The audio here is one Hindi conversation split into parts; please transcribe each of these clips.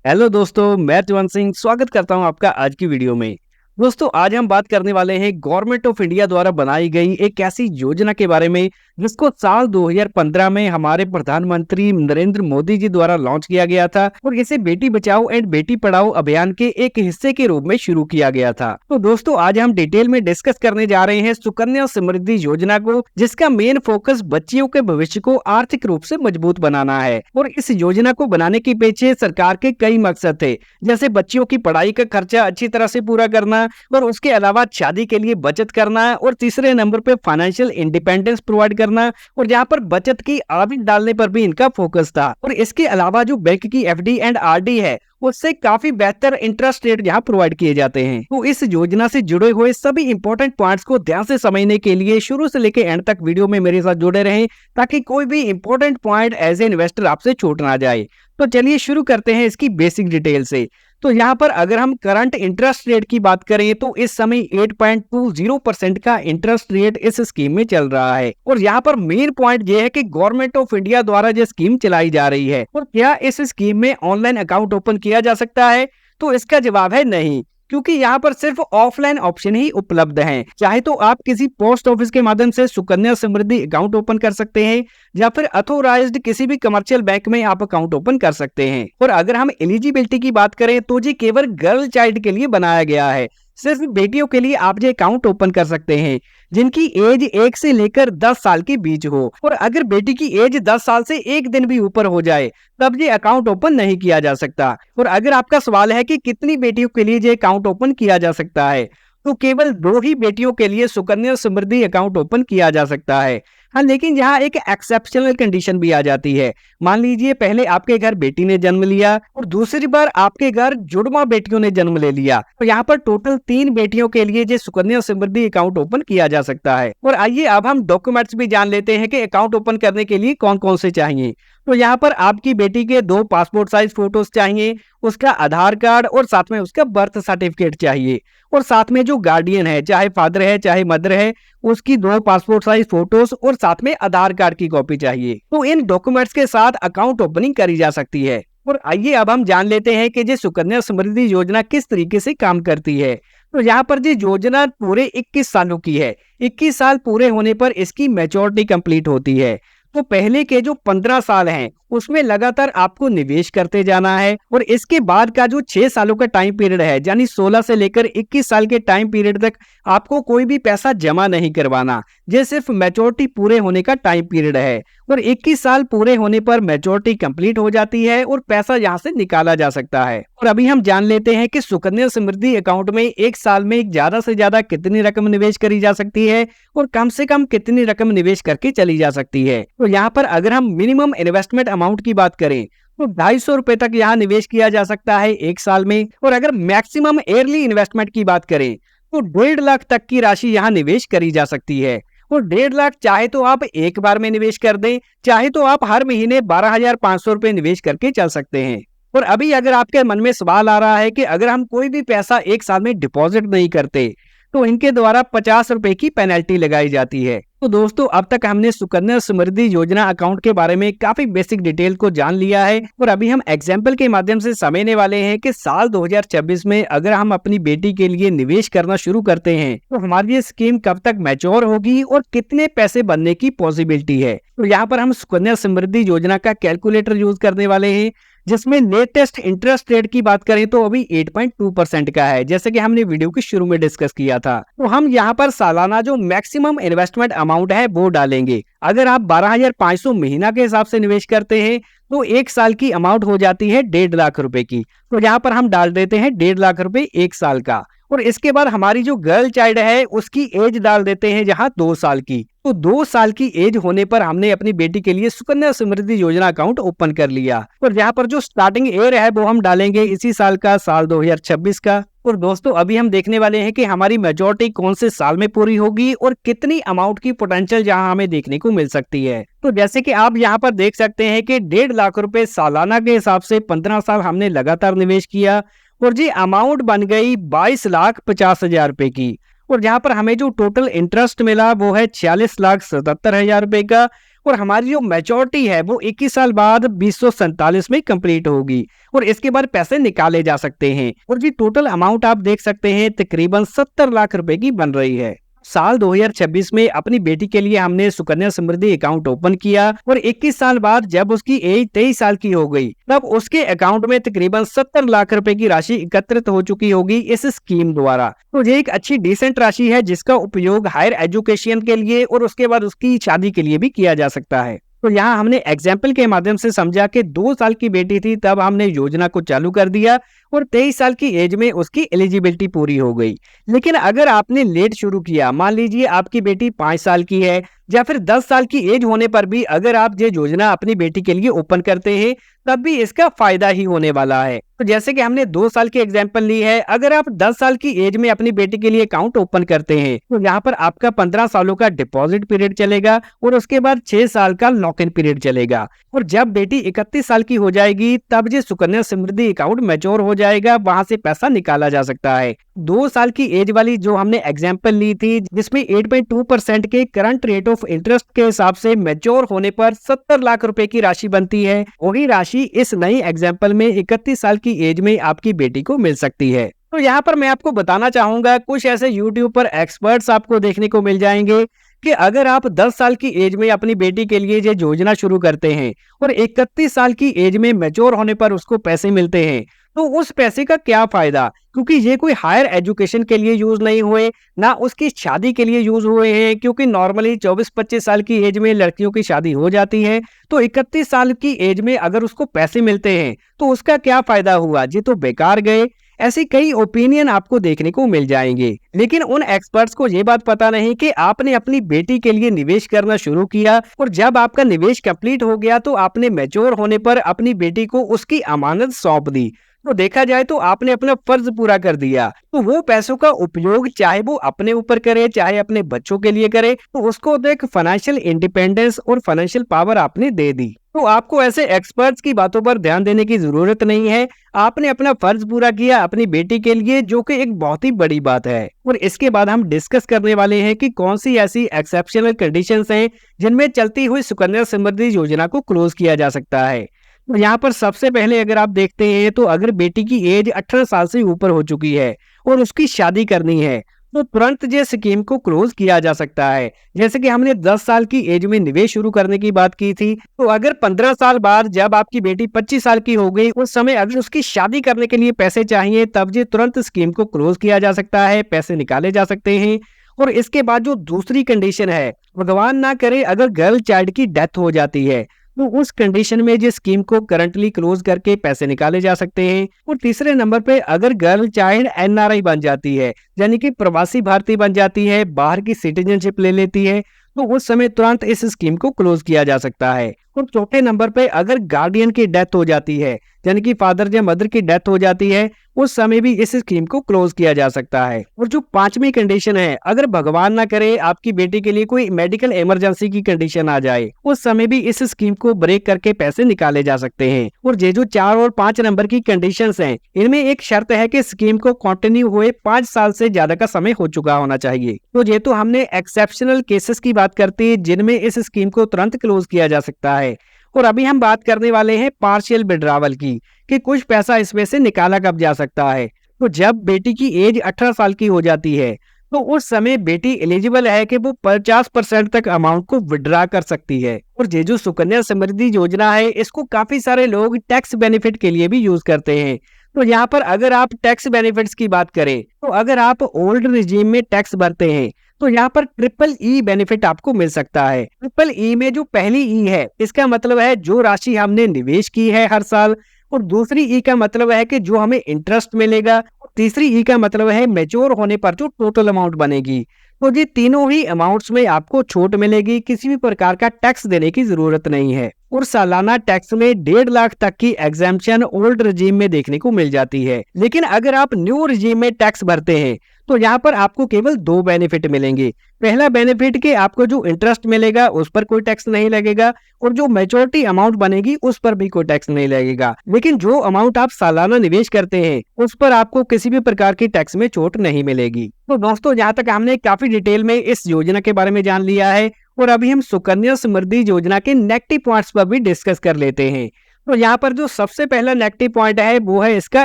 हेलो दोस्तों, मैं तिवन सिंह स्वागत करता हूं आपका आज की वीडियो में। दोस्तों, आज हम बात करने वाले हैं गवर्नमेंट ऑफ इंडिया द्वारा बनाई गई एक ऐसी योजना के बारे में जिसको साल 2015 में हमारे प्रधानमंत्री नरेंद्र मोदी जी द्वारा लॉन्च किया गया था और इसे बेटी बचाओ एंड बेटी पढ़ाओ अभियान के एक हिस्से के रूप में शुरू किया गया था। तो दोस्तों, आज हम डिटेल में डिस्कस करने जा रहे हैं सुकन्या समृद्धि योजना को, जिसका मेन फोकस बच्चियों के भविष्य को आर्थिक रूप से मजबूत बनाना है। और इस योजना को बनाने के पीछे सरकार के कई मकसद थे, जैसे बच्चियों की पढ़ाई का खर्चा अच्छी तरह से पूरा करना और उसके अलावा शादी के लिए बचत करना, और तीसरे नंबर पे फाइनेंशियल इंडिपेंडेंस प्रोवाइड करना, और जहाँ पर बचत की आदत डालने पर भी इनका फोकस था। और इसके अलावा जो बैंक की एफडी एंड आरडी है उससे काफी बेहतर इंटरेस्ट रेट यहाँ प्रोवाइड किए जाते हैं। तो इस योजना से जुड़े हुए सभी इंपॉर्टेंट पॉइंट्स को ध्यान से समझने के लिए शुरू से लेकर एंड तक वीडियो में मेरे साथ जुड़े रहें, ताकि कोई भी important point as a investor आपसे छूट ना जाए। तो चलिए शुरू करते हैं इसकी बेसिक डिटेल से। तो यहाँ पर अगर हम करंट इंटरेस्ट रेट की बात करें तो इस समय 8.20% का इंटरेस्ट रेट इस स्कीम में चल रहा है। और यहाँ पर मेन पॉइंट ये है कि गवर्नमेंट ऑफ इंडिया द्वारा ये स्कीम चलाई जा रही है। और क्या इस स्कीम में ऑनलाइन अकाउंट ओपन किया जा सकता है? तो इसका जवाब है नहीं, क्योंकि यहाँ पर सिर्फ ऑफलाइन ऑप्शन ही उपलब्ध हैं। चाहे तो आप किसी पोस्ट ऑफिस के माध्यम से सुकन्या समृद्धि अकाउंट ओपन कर सकते हैं, या फिर अथोराइज्ड किसी भी कमर्शियल बैंक में आप अकाउंट ओपन कर सकते हैं। और अगर हम एलिजिबिलिटी की बात करें तो जी केवल गर्ल चाइल्ड के लिए बनाया गया है। सिर्फ बेटियों के लिए आप ये अकाउंट ओपन कर सकते हैं जिनकी एज 1 से लेकर 10 साल के बीच हो। और अगर बेटी की एज 10 साल से एक दिन भी ऊपर हो जाए तब ये अकाउंट ओपन नहीं किया जा सकता। और अगर आपका सवाल है कि कितनी बेटियों के लिए ये अकाउंट ओपन किया जा सकता है, तो केवल 2 ही बेटियों के लिए सुकन्या समृद्धि अकाउंट ओपन किया जा सकता है। हाँ, लेकिन यहाँ एक एक्सेप्शनल कंडीशन भी आ जाती है। मान लीजिए पहले आपके घर बेटी ने जन्म लिया और दूसरी बार आपके घर जुड़वा बेटियों ने जन्म ले लिया, तो यहाँ पर टोटल 3 बेटियों के लिए ये सुकन्या समृद्धि अकाउंट ओपन किया जा सकता है। और आइए अब हम डॉक्यूमेंट्स भी जान लेते हैं कि अकाउंट ओपन करने के लिए कौन कौन से चाहिए। तो यहाँ पर आपकी बेटी के 2 पासपोर्ट साइज फोटोज चाहिए, उसका आधार कार्ड और साथ में उसका बर्थ सर्टिफिकेट चाहिए। और साथ में जो गार्डियन है, चाहे फादर है चाहे मदर है, उसकी 2 पासपोर्ट साइज फोटोज और साथ में आधार कार्ड की कॉपी चाहिए। तो इन डॉक्यूमेंट्स के साथ अकाउंट ओपनिंग करी जा सकती है। और आइए अब हम जान लेते हैं कि ये सुकन्या समृद्धि योजना किस तरीके से काम करती है। तो यहाँ पर ये योजना पूरे 21 सालों की है। 21 साल पूरे होने पर इसकी मैच्योरिटी कंप्लीट होती है। तो पहले के जो 15 साल हैं उसमें लगातार आपको निवेश करते जाना है, और इसके बाद का जो 6 सालों का टाइम पीरियड है, यानी 16 से लेकर 21 साल के टाइम पीरियड तक आपको कोई भी पैसा जमा नहीं करवाना। ये सिर्फ मैच्योरिटी पूरे होने का टाइम पीरियड है। और 21 साल पूरे होने पर मैच्योरिटी कंप्लीट हो जाती है और पैसा यहाँ से निकाला जा सकता है। और अभी हम जान लेते हैं कि सुकन्या समृद्धि अकाउंट में एक साल में ज्यादा से ज्यादा कितनी रकम निवेश करी जा सकती है और कम से कम कितनी रकम निवेश करके चली जा सकती है। तो यहाँ पर अगर हम मिनिमम इन्वेस्टमेंट अमाउंट की बात करें तो 250 रुपए तक यहाँ निवेश किया जा सकता है एक साल में। और अगर मैक्सिमम ईयरली इन्वेस्टमेंट की बात करें तो 1.5 लाख तक की राशि यहाँ निवेश करी जा सकती है। और 1.5 लाख चाहे तो आप एक बार में निवेश कर दें, चाहे तो आप हर महीने 12,500 रुपए निवेश करके चल सकते हैं। और अभी अगर आपके मन में सवाल आ रहा है कि अगर हम कोई भी पैसा एक साल में डिपॉजिट नहीं करते तो इनके द्वारा 50 रुपए की पेनल्टी लगाई जाती है। तो दोस्तों, अब तक हमने सुकन्या समृद्धि योजना अकाउंट के बारे में काफी बेसिक डिटेल को जान लिया है। और अभी हम एग्जाम्पल के माध्यम से समझने वाले हैं कि साल 2026 में अगर हम अपनी बेटी के लिए निवेश करना शुरू करते हैं तो हमारी ये स्कीम कब तक मैच्योर होगी और कितने पैसे बनने की पॉसिबिलिटी है। तो यहाँ पर हम सुकन्या समृद्धि योजना का कैलकुलेटर यूज करने वाले हैं, जिसमें लेटेस्ट इंटरेस्ट रेट की बात करें तो अभी 8.2% का है, जैसे कि हमने वीडियो के शुरू में डिस्कस किया था। तो हम यहाँ पर सालाना जो मैक्सिमम इन्वेस्टमेंट अमाउंट है वो डालेंगे। अगर आप 12,500 महीना के हिसाब से निवेश करते हैं तो एक साल की अमाउंट हो जाती है 1.5 लाख रुपए की। तो यहाँ पर हम डाल देते हैं 1.5 लाख रुपए एक साल का। और इसके बाद हमारी जो गर्ल चाइल्ड है उसकी एज डाल देते हैं जहाँ 2 साल की। तो 2 साल की एज होने पर हमने अपनी बेटी के लिए सुकन्या समृद्धि योजना अकाउंट ओपन कर लिया। और यहाँ पर जो स्टार्टिंग ईयर है वो हम डालेंगे इसी साल का, साल 2026 का। और दोस्तों, अभी हम देखने वाले हैं कि हमारी मेजॉरिटी कौन से साल में पूरी होगी और कितनी अमाउंट की पोटेंशियल यहाँ हमें देखने को मिल सकती है। तो जैसे कि आप यहाँ पर देख सकते हैं कि 1.5 लाख रुपए सालाना के हिसाब से 15 साल हमने लगातार निवेश किया और जी अमाउंट बन गई 22,50,000 रुपए की। और यहाँ पर हमें जो टोटल इंटरेस्ट मिला वो है 46,77,000 रुपए का। और हमारी जो मैच्योरिटी है वो 21 साल बाद 2047 में कंप्लीट होगी और इसके बाद पैसे निकाले जा सकते हैं। और जी टोटल अमाउंट आप देख सकते हैं तकरीबन 70 लाख रुपए की बन रही है। साल 2026 में अपनी बेटी के लिए हमने सुकन्या समृद्धि अकाउंट ओपन किया और 21 साल बाद जब उसकी एज 23 साल की हो गई तब उसके अकाउंट में तकरीबन 70 लाख रुपए की राशि एकत्रित हो चुकी होगी इस स्कीम द्वारा। तो ये एक अच्छी डिसेंट राशि है जिसका उपयोग हायर एजुकेशन के लिए और उसके बाद उसकी शादी के लिए भी किया जा सकता है। तो यहाँ हमने एग्जाम्पल के माध्यम से समझा कि 2 साल की बेटी थी तब हमने योजना को चालू कर दिया और 23 साल की एज में उसकी एलिजिबिलिटी पूरी हो गई। लेकिन अगर आपने लेट शुरू किया, मान लीजिए आपकी बेटी 5 साल की है या फिर 10 साल की एज होने पर भी अगर आप ये योजना अपनी बेटी के लिए ओपन करते हैं तब भी इसका फायदा ही होने वाला है। तो जैसे कि हमने 2 साल की एग्जाम्पल ली है, अगर आप 10 साल की एज में अपनी बेटी के लिए अकाउंट ओपन करते हैं तो यहाँ पर आपका 15 सालों का डिपॉजिट पीरियड चलेगा और उसके बाद 6 साल का लॉक इन पीरियड चलेगा। और जब बेटी 31 साल की हो जाएगी तब ये सुकन्या समृद्धि अकाउंट मैच्योर हो जाएगा, वहां से पैसा निकाला जा सकता है। 2 साल की एज वाली जो हमने एग्जाम्पल ली थी जिसमें 8.2% के करंट रेट ऑफ इंटरेस्ट के हिसाब से मैच्योर होने पर 70 लाख रुपए की राशि बनती है, वही राशि इस नई एग्जाम्पल में 31 साल की एज में आपकी बेटी को मिल सकती है। तो यहाँ पर मैं आपको बताना चाहूंगा कुछ ऐसे YouTube पर एक्सपर्ट्स आपको देखने को मिल जाएंगे कि अगर आप 10 साल की एज में अपनी बेटी के लिए ये योजना शुरू करते हैं और 31 साल की एज में मैच्योर होने पर उसको पैसे मिलते हैं तो उस पैसे का क्या फायदा, क्योंकि ये कोई हायर एजुकेशन के लिए यूज नहीं हुए, ना उसकी शादी के लिए यूज हुए हैं, क्योंकि नॉर्मली 24-25 साल की एज में लड़कियों की शादी हो जाती है। तो 31 साल की एज में अगर उसको पैसे मिलते हैं तो उसका क्या फायदा हुआ, ये तो बेकार गए। ऐसी कई ओपिनियन आपको देखने को मिल जाएंगे, लेकिन उन एक्सपर्ट्स को ये बात पता नहीं कि आपने अपनी बेटी के लिए निवेश करना शुरू किया और जब आपका निवेश कंप्लीट हो गया तो आपने मैच्योर होने पर अपनी बेटी को उसकी अमानत सौंप दी। तो देखा जाए तो आपने अपना फर्ज पूरा कर दिया। तो वो पैसों का उपयोग चाहे वो अपने ऊपर करे चाहे अपने बच्चों के लिए करे, तो उसको तो एक फाइनेंशियल इंडिपेंडेंस और फाइनेंशियल पावर आपने दे दी। तो आपको ऐसे एक्सपर्ट्स की बातों पर ध्यान देने की जरूरत नहीं है, आपने अपना फर्ज पूरा किया अपनी बेटी के लिए, जो कि एक बहुत ही बड़ी बात है। और इसके बाद हम डिस्कस करने वाले हैं कि कौन सी ऐसी एक्सेप्शनल कंडीशंस हैं जिनमें चलती हुई सुकन्या समृद्धि योजना को क्लोज किया जा सकता है। तो यहाँ पर सबसे पहले अगर आप देखते हैं तो अगर बेटी की एज 18 साल से ऊपर हो चुकी है और उसकी शादी करनी है तो तुरंत ये स्कीम को क्लोज किया जा सकता है। जैसे कि हमने 10 साल की एज में निवेश शुरू करने की बात की थी, तो अगर 15 साल बाद जब आपकी बेटी 25 साल की हो गई उस समय अगर उसकी शादी करने के लिए पैसे चाहिए तब ये तुरंत स्कीम को क्लोज किया जा सकता है, पैसे निकाले जा सकते हैं। और इसके बाद जो दूसरी कंडीशन है, भगवान ना करे अगर गर्ल चाइल्ड की डेथ हो जाती है तो उस कंडीशन में जिस स्कीम को करंटली क्लोज करके पैसे निकाले जा सकते हैं। और तीसरे नंबर पे अगर गर्ल चाइल्ड एनआरआई बन जाती है, यानी कि प्रवासी भारतीय बन जाती है, बाहर की सिटीजनशिप ले लेती है, तो उस समय तुरंत इस स्कीम को क्लोज किया जा सकता है। और चौथे नंबर पे अगर गार्डियन की डेथ हो जाती है, यानी कि फादर या मदर की डेथ हो जाती है, उस समय भी इस स्कीम को क्लोज किया जा सकता है। और जो पांचवी कंडीशन है, अगर भगवान ना करे आपकी बेटी के लिए कोई मेडिकल इमरजेंसी की कंडीशन आ जाए, उस समय भी इस स्कीम को ब्रेक करके पैसे निकाले जा सकते हैं। और ये जो 4 और 5 नंबर की कंडीशंस हैं, इनमें एक शर्त है कि स्कीम को कंटिन्यू हुए 5 साल से ज्यादा का समय हो चुका होना चाहिए। तो ये तो हमने एक्सेप्शनल केसेस की बात करते हैं जिनमें इस स्कीम को तुरंत क्लोज किया जा सकता है। और अभी हम बात करने वाले हैं पार्शियल विड्रॉवल की, कि कुछ पैसा इसमें से निकाला कब जा सकता है। तो जब बेटी की एज 18 साल की हो जाती है तो उस समय बेटी एलिजिबल है कि वो 50% तक अमाउंट को विड्रॉ कर सकती है। और ये जो सुकन्या समृद्धि योजना है इसको काफी सारे लोग टैक्स बेनिफिट के लिए भी यूज करते हैं। तो यहाँ पर अगर आप टैक्स बेनिफिट्स की बात करें तो अगर आप ओल्ड रिजीम में टैक्स भरते हैं तो यहाँ पर ट्रिपल ई बेनिफिट आपको मिल सकता है। ट्रिपल ई में जो पहली ई है इसका मतलब है जो राशि हमने निवेश की है हर साल, और दूसरी ई का मतलब है कि जो हमें इंटरेस्ट मिलेगा, और तीसरी ई का मतलब है मैच्योर होने पर जो टोटल अमाउंट बनेगी। तो ये तीनों ही अमाउंट्स में आपको छूट मिलेगी, किसी भी प्रकार का टैक्स देने की जरूरत नहीं है। और सालाना टैक्स में 1.5 लाख तक की एग्जेम्पशन ओल्ड रिजीम में देखने को मिल जाती है। लेकिन अगर आप न्यू रिजीम में टैक्स भरते हैं तो यहाँ पर आपको केवल 2 बेनिफिट मिलेंगे। पहला बेनिफिट कि आपको जो इंटरेस्ट मिलेगा उस पर कोई टैक्स नहीं लगेगा, और जो मैच्योरिटी अमाउंट बनेगी उस पर भी कोई टैक्स नहीं लगेगा। लेकिन जो अमाउंट आप सालाना निवेश करते हैं उस पर आपको किसी भी प्रकार की टैक्स में छूट नहीं मिलेगी। तो दोस्तों, यहाँ तक हमने काफी डिटेल में इस योजना के बारे में जान लिया है और अभी हम सुकन्या समृद्धि योजना के नेगेटिव पॉइंट्स पर भी डिस्कस कर लेते हैं। तो यहाँ पर जो सबसे पहला नेगेटिव पॉइंट है वो है इसका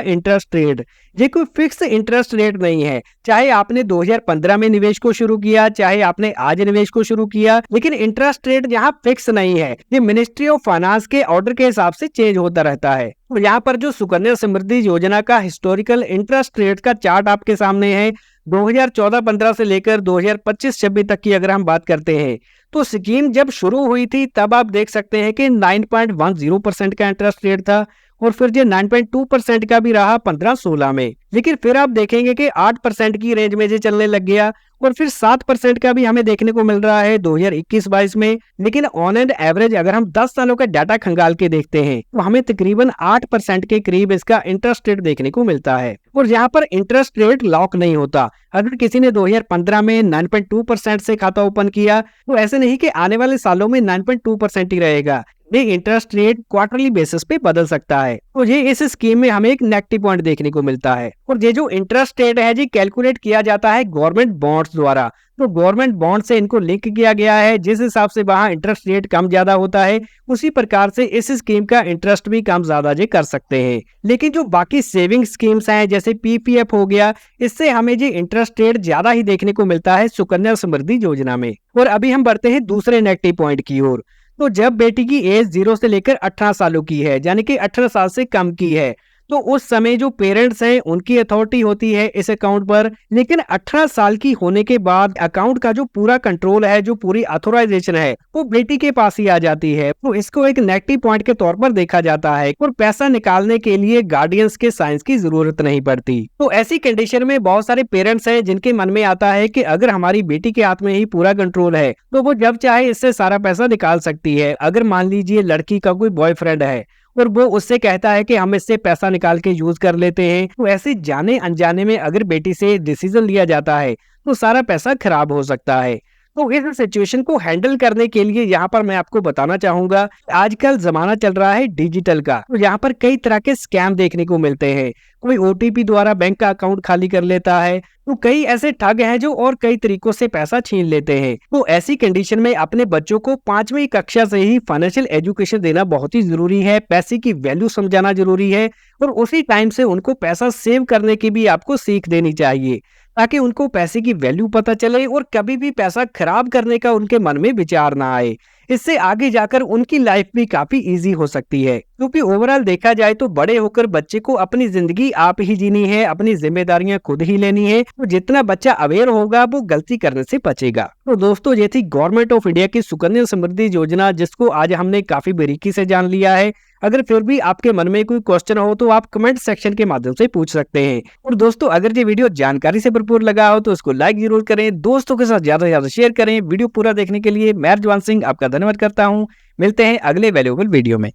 इंटरेस्ट रेट। ये कोई फिक्स इंटरेस्ट रेट नहीं है, चाहे आपने 2015 में निवेश को शुरू किया, चाहे आपने आज निवेश को शुरू किया, लेकिन इंटरेस्ट रेट यहाँ फिक्स नहीं है। ये मिनिस्ट्री ऑफ फाइनेंस के ऑर्डर के हिसाब से चेंज होता रहता है। तो यहाँ पर जो सुकन्या समृद्धि योजना का हिस्टोरिकल इंटरेस्ट रेट का चार्ट आपके सामने है। 2014-15 से लेकर 2025-26 तक की अगर हम बात करते हैं तो स्कीम जब शुरू हुई थी तब आप देख सकते हैं कि 9.10% का इंटरेस्ट रेट था और फिर ये 9.2% का भी रहा 15-16 में, लेकिन फिर आप देखेंगे कि 8% की रेंज में ये चलने लग गया और फिर 7% का भी हमें देखने को मिल रहा है 2021-22 में। लेकिन ऑन एंड एवरेज अगर हम 10 सालों का डाटा खंगाल के देखते हैं तो हमें तकरीबन 8% के करीब इसका इंटरेस्ट रेट देखने को मिलता है। और यहाँ पर इंटरेस्ट रेट लॉक नहीं होता। अगर किसी ने 2015 में 9.2% से खाता ओपन किया तो ऐसे नहीं कि आने वाले सालों में 9.2% ही रहेगा। ये इंटरेस्ट रेट क्वार्टरली बेसिस पे बदल सकता है। तो ये इस स्कीम में हमें एक नेगेटिव पॉइंट देखने को मिलता है। और ये जो इंटरेस्ट रेट है जी कैलकुलेट किया जाता है गवर्नमेंट बॉन्ड्स द्वारा। तो गवर्नमेंट बॉन्ड से इनको लिंक किया गया है। जिस हिसाब से वहाँ इंटरेस्ट रेट कम ज्यादा होता है उसी प्रकार से इस स्कीम का इंटरेस्ट भी कम ज्यादा जे कर सकते हैं। लेकिन जो बाकी सेविंग स्कीम्स हैं जैसे पीपीएफ हो गया, इससे हमें जी इंटरेस्ट रेट ज्यादा ही देखने को मिलता है सुकन्या समृद्धि योजना में। और अभी हम बढ़ते हैं दूसरे नेगेटिव पॉइंट की ओर। तो जब बेटी की एज 0 से लेकर 18 सालों की है, यानी कि 18 साल से कम की है, तो उस समय जो पेरेंट्स हैं उनकी अथॉरिटी होती है इस अकाउंट पर। लेकिन 18 साल की होने के बाद अकाउंट का जो पूरा कंट्रोल है, जो पूरी अथोराइजेशन है, वो बेटी के पास ही आ जाती है। तो इसको एक नेगेटिव पॉइंट के तौर पर देखा जाता है और पैसा निकालने के लिए गार्डियंस के साइंस की जरूरत नहीं पड़ती। तो ऐसी कंडीशन में बहुत सारे पेरेंट्स हैं जिनके मन में आता है कि अगर हमारी बेटी के हाथ में ही पूरा कंट्रोल है तो वो जब चाहे इससे सारा पैसा निकाल सकती है। अगर मान लीजिए लड़की का कोई बॉयफ्रेंड है और वो उससे कहता है कि हम इससे पैसा निकाल के यूज कर लेते हैं, तो ऐसे जाने अनजाने में अगर बेटी से डिसीजन लिया जाता है तो सारा पैसा खराब हो सकता है। तो इस सिचुएशन को हैंडल करने के लिए यहाँ पर मैं आपको बताना चाहूंगा, आजकल जमाना चल रहा है डिजिटल का। तो यहाँ पर कई तरह के स्कैम देखने को मिलते हैं। कोई ओटीपी द्वारा बैंक का अकाउंट खाली कर लेता है, तो कई ऐसे ठग हैं जो और कई तरीकों से पैसा छीन लेते हैं। तो ऐसी कंडीशन में अपने बच्चों को 5वीं कक्षा से ही फाइनेंशियल एजुकेशन देना बहुत ही जरूरी है। पैसे की वैल्यू समझाना जरूरी है और उसी टाइम से उनको पैसा सेव करने की भी आपको सीख देनी चाहिए, ताकि उनको पैसे की वैल्यू पता चले और कभी भी पैसा खराब करने का उनके मन में विचार ना आए। इससे आगे जाकर उनकी लाइफ भी काफी इजी हो सकती है। क्योंकि ओवरऑल देखा जाए तो बड़े होकर बच्चे को अपनी जिंदगी आप ही जीनी है, अपनी जिम्मेदारियां खुद ही लेनी है। तो जितना बच्चा अवेयर होगा वो गलती करने से बचेगा। तो दोस्तों ये थी गवर्नमेंट ऑफ इंडिया की सुकन्या समृद्धि योजना, जिसको आज हमने काफी बारीकी से जान लिया है। अगर फिर भी आपके मन में कोई क्वेश्चन हो तो आप कमेंट सेक्शन के माध्यम से पूछ सकते हैं। और दोस्तों अगर ये वीडियो जानकारी से भरपूर लगा हो तो इसको लाइक जरूर करें, दोस्तों के साथ ज्यादा से ज्यादा शेयर करें। वीडियो पूरा देखने के लिए मैं रजवान सिंह आपका धन्यवाद करता हूँ। मिलते हैं अगले वैल्यूएबल वीडियो में।